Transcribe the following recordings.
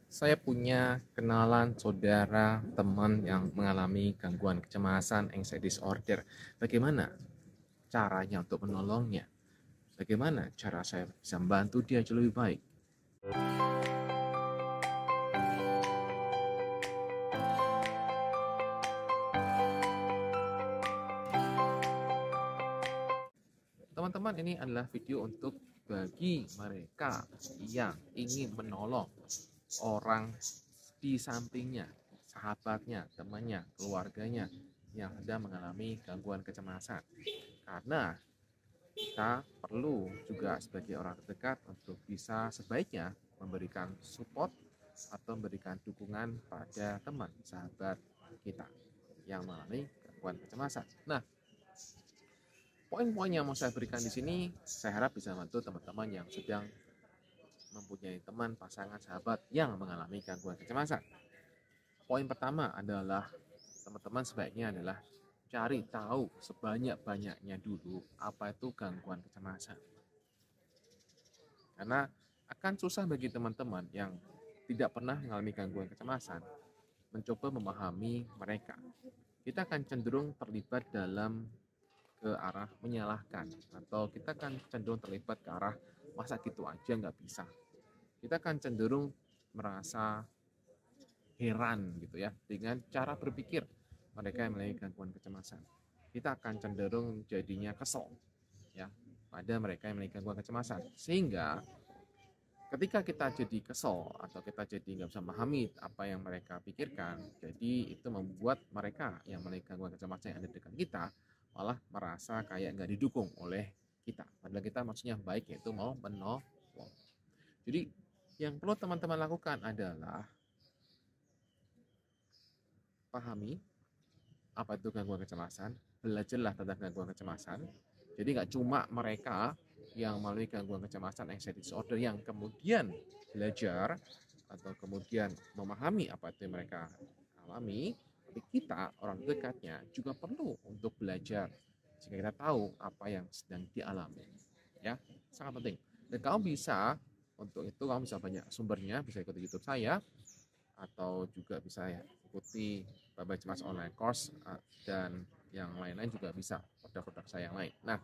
Saya punya kenalan, saudara, teman yang mengalami gangguan kecemasan, anxiety disorder. Bagaimana caranya untuk menolongnya? Bagaimana cara saya bisa membantu dia jauh lebih baik? Teman-teman, ini adalah video untuk bagi mereka yang ingin menolong orang di sampingnya, sahabatnya, temannya, keluarganya yang sedang mengalami gangguan kecemasan. Karena kita perlu juga sebagai orang terdekat untuk bisa sebaiknya memberikan support atau memberikan dukungan pada teman, sahabat kita yang mengalami gangguan kecemasan. Nah, poin-poin yang mau saya berikan di sini, saya harap bisa membantu teman-teman yang sedang mempunyai teman, pasangan, sahabat yang mengalami gangguan kecemasan. Poin pertama adalah teman-teman sebaiknya adalah cari tahu sebanyak-banyaknya dulu apa itu gangguan kecemasan. Karena akan susah bagi teman-teman yang tidak pernah mengalami gangguan kecemasan mencoba memahami mereka. Kita akan cenderung terlibat dalam ke arah menyalahkan, atau kita akan cenderung terlibat ke arah masa gitu aja nggak bisa. Kita akan cenderung merasa heran gitu ya dengan cara berpikir mereka yang memiliki gangguan kecemasan. Kita akan cenderung jadinya kesel ya pada mereka yang memiliki gangguan kecemasan, sehingga ketika kita jadi kesel atau kita jadi nggak bisa memahami apa yang mereka pikirkan, jadi itu membuat mereka yang memiliki gangguan kecemasan yang ada di dekat kita malah merasa kayak nggak didukung oleh kita. Padahal kita maksudnya baik, yaitu mau menolong. Jadi yang perlu teman-teman lakukan adalah pahami apa itu gangguan kecemasan, belajarlah tentang gangguan kecemasan. Jadi nggak cuma mereka yang melalui gangguan kecemasan anxiety disorder yang kemudian belajar atau kemudian memahami apa itu yang mereka alami, tapi kita orang dekatnya juga perlu untuk belajar sehingga kita tahu apa yang sedang dialami. Ya, sangat penting. Dan kamu bisa untuk itu kamu bisa banyak sumbernya, bisa ikuti YouTube saya atau juga bisa ya ikuti Baba Cemas online course dan yang lain-lain juga bisa produk-produk saya yang lain. Nah,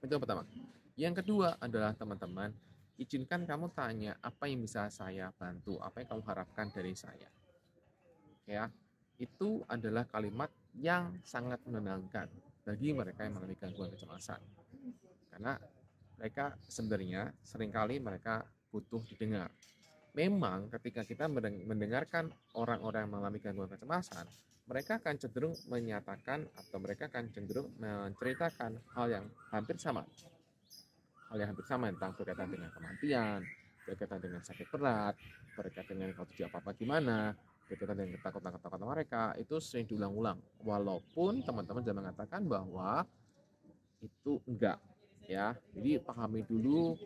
itu yang pertama. Yang kedua adalah teman-teman, izinkan kamu tanya apa yang bisa saya bantu, apa yang kamu harapkan dari saya. Ya, itu adalah kalimat yang sangat menenangkan bagi mereka yang mengalami gangguan kecemasan. Karena mereka sebenarnya seringkali mereka butuh didengar. Memang ketika kita mendengarkan orang-orang yang mengalami gangguan kecemasan, mereka akan cenderung menyatakan atau mereka akan cenderung menceritakan hal yang hampir sama. Hal yang hampir sama tentang berkaitan dengan kematian, berkaitan dengan sakit berat, berkaitan dengan kalau terjadi apa-apa gimana, berkaitan dengan ketakutan-ketakutan mereka, itu sering diulang-ulang. Walaupun teman-teman sudah mengatakan bahwa itu enggak, ya. Jadi pahami dulu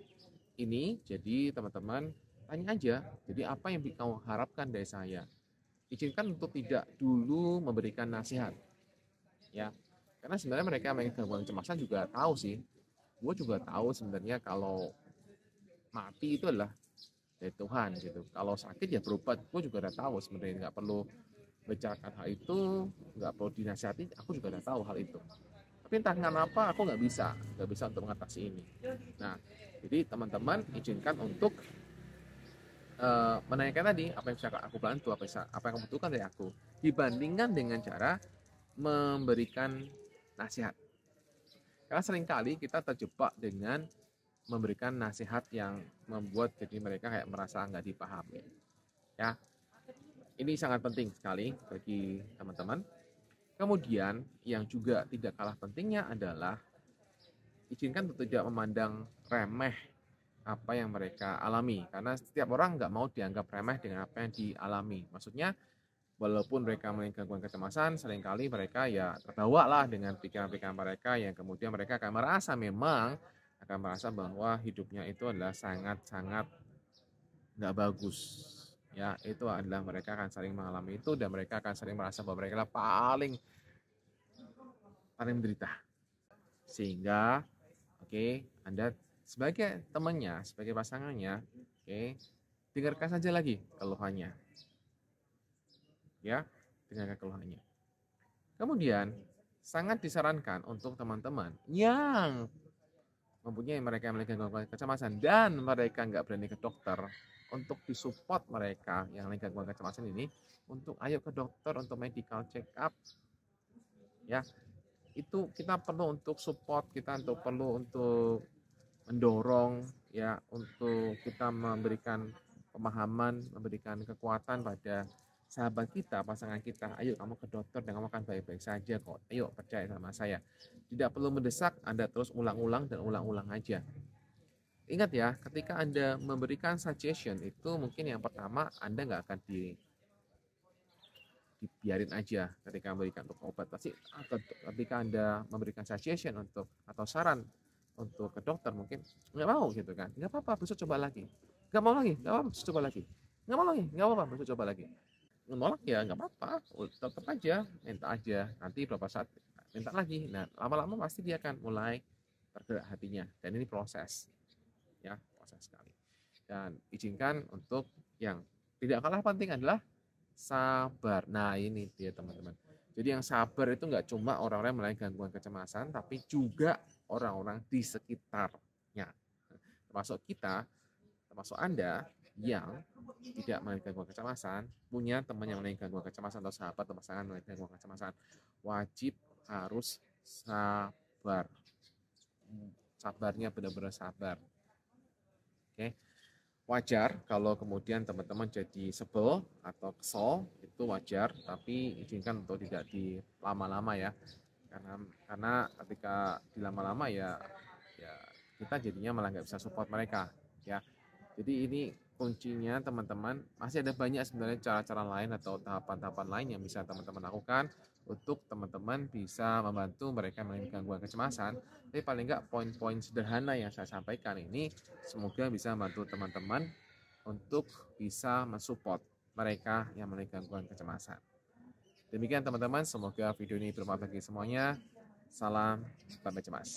ini, jadi teman-teman tanya aja, jadi apa yang kamu harapkan dari saya. Izinkan untuk tidak dulu memberikan nasihat, ya, karena sebenarnya mereka yang gangguan kecemasan juga tahu sih, gue juga tahu sebenarnya kalau mati itu adalah dari Tuhan gitu, kalau sakit ya berobat, gue juga udah tahu sebenarnya, nggak perlu bicarakan hal itu, nggak perlu dinasihati, aku juga udah tahu hal itu. Tapi entah kenapa aku nggak bisa untuk mengatasi ini. Nah, jadi teman-teman izinkan untuk menanyakan tadi apa yang bisa aku bantu, apa yang kamu butuhkan dari aku, dibandingkan dengan cara memberikan nasihat. Karena seringkali kita terjebak dengan memberikan nasihat yang membuat jadi mereka kayak merasa nggak dipahami. Ya, ini sangat penting sekali bagi teman-teman. Kemudian yang juga tidak kalah pentingnya adalah izinkan untuk tidak memandang remeh apa yang mereka alami, karena setiap orang nggak mau dianggap remeh dengan apa yang dialami. Maksudnya walaupun mereka memiliki gangguan kecemasan, seringkali mereka ya terbawa lah dengan pikiran-pikiran mereka yang kemudian mereka akan merasa bahwa hidupnya itu adalah sangat-sangat nggak bagus. Ya, itu adalah mereka akan sering mengalami itu dan mereka akan sering merasa bahwa mereka adalah paling paling menderita. Sehingga Anda sebagai temannya, sebagai pasangannya, dengarkan saja lagi keluhannya. Ya, dengarkan keluhannya. Kemudian, sangat disarankan untuk teman-teman yang mempunyai mereka yang memiliki gangguan kecemasan dan mereka nggak berani ke dokter, untuk disupport mereka yang memiliki gangguan kecemasan ini, untuk ayo ke dokter untuk medical check up. Ya, itu kita perlu untuk support, kita perlu untuk mendorong, ya, untuk kita memberikan pemahaman, memberikan kekuatan pada sahabat kita, pasangan kita. Ayo kamu ke dokter dan kamu akan baik-baik saja kok. Ayo percaya sama saya. Tidak perlu mendesak, Anda terus ulang-ulang dan ulang-ulang aja. Ingat ya, ketika Anda memberikan suggestion itu mungkin yang pertama Anda nggak akan dibiarin aja ketika memberikan untuk obat. Pasti ketika Anda memberikan suggestion untuk atau saran untuk ke dokter mungkin nggak mau gitu kan, nggak apa-apa besok coba lagi, nggak mau lagi nggak apa-apa besok coba lagi, nggak mau lagi nggak apa-apa besok coba lagi, nolak ya nggak apa-apa, tetap aja minta aja, nanti beberapa saat minta lagi. Nah lama-lama pasti dia akan mulai tergerak hatinya, dan ini proses, ya proses sekali. Dan izinkan untuk yang tidak kalah penting adalah sabar. Nah ini dia teman-teman, jadi yang sabar itu nggak cuma orang-orang yang memiliki gangguan kecemasan, tapi juga orang-orang di sekitarnya, termasuk kita, termasuk Anda yang tidak memiliki gangguan kecemasan, punya teman yang memiliki gangguan kecemasan atau sahabat atau pasangan memiliki gangguan kecemasan, wajib harus sabar. Sabarnya benar-benar sabar. Oke. Wajar kalau kemudian teman-teman jadi sebel atau kesel, itu wajar, tapi izinkan untuk tidak dilama-lama ya, karena ketika dilama-lama ya kita jadinya malah nggak bisa support mereka ya. Jadi ini kuncinya teman-teman, masih ada banyak sebenarnya cara-cara lain atau tahapan-tahapan lain yang bisa teman-teman lakukan untuk teman-teman bisa membantu mereka memiliki gangguan kecemasan. Tapi paling nggak poin-poin sederhana yang saya sampaikan ini semoga bisa membantu teman-teman untuk bisa mensupport mereka yang memiliki gangguan kecemasan. Demikian teman-teman, semoga video ini bermanfaat bagi semuanya. Salam sampai cemas.